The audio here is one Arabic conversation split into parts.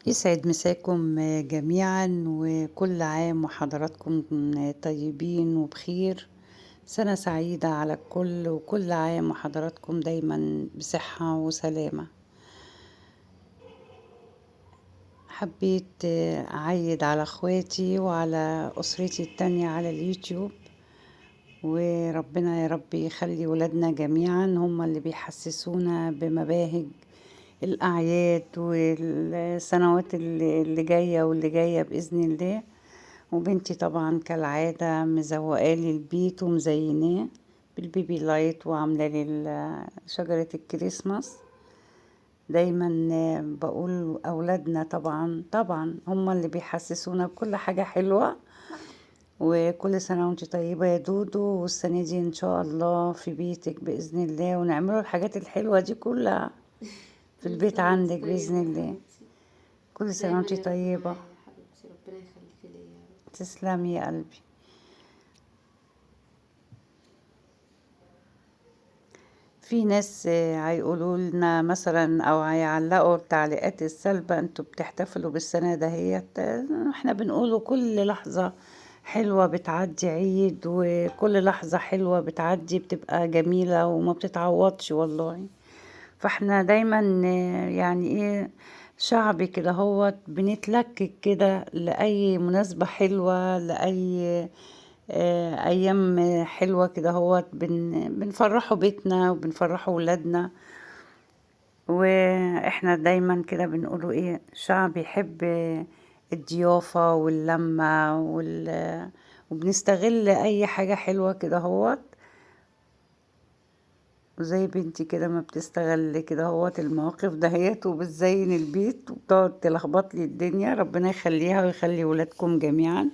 يسعد مساكم جميعا، وكل عام وحضراتكم طيبين وبخير. سنة سعيدة على الكل، وكل عام وحضراتكم دايما بصحة وسلامة. حبيت أعيد على أخواتي وعلى أسرتي التانية على اليوتيوب، وربنا يا رب يخلي ولادنا جميعا هم اللي بيحسسونا بمباهج الأعياد والسنوات اللي جاية واللي جاية بإذن الله. وبنتي طبعا كالعادة مزوقالي البيت ومزيناه بالبيبي لايت، وعاملة لي شجرة الكريسماس. دايما بقول أولادنا طبعا طبعا هم اللي بيحسسونا بكل حاجة حلوة. وكل سنة وانت طيبة يا دودو، والسنة دي ان شاء الله في بيتك بإذن الله، ونعملوا الحاجات الحلوة دي كلها في كل البيت سنة وانت عندك بإذن طيبة يا الله. حبيبتي. كل سنة دايما وانت يا رب طيبة. معايا يا حبيبتي، ربنا يخليكي ليا يا رب. تسلمي يا قلبي. في ناس هيقولوا لنا مثلا او هيعلقوا التعليقات السلبة: انتوا بتحتفلوا بالسنة دهيت. احنا بنقوله كل لحظة حلوة بتعدي عيد، وكل لحظة حلوة بتعدي بتبقى جميلة وما بتتعوضش والله. فاحنا دايما يعني ايه، شعبي كده هو بنتلكك كده لأي مناسبة حلوة، لأي أيام حلوة كده هو بنفرحوا بيتنا وبنفرحوا ولادنا. واحنا دايما كده بنقولوا ايه، شعب يحب الضيافة واللمة وبنستغل أي حاجة حلوة كده هو. وزي بنتي كده ما بتستغل كده هوت المواقف دهيت، وبتزين البيت وبتقعد تلخبط لي الدنيا. ربنا يخليها ويخلي ولادكم جميعا.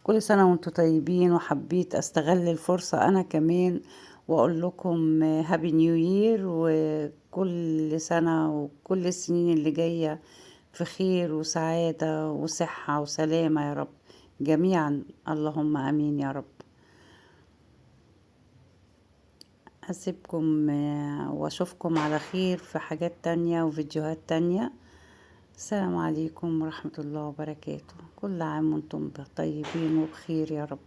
كل سنة وانتم طيبين. وحبيت استغل الفرصة انا كمان واقول لكم هابي نيو يير، وكل سنة وكل السنين اللي جاية في خير وسعادة وصحة وسلامة يا رب جميعا. اللهم امين يا رب. أسيبكم وأشوفكم على خير في حاجات تانية وفيديوهات تانية. السلام عليكم ورحمة الله وبركاته. كل عام وانتم طيبين وبخير يا رب.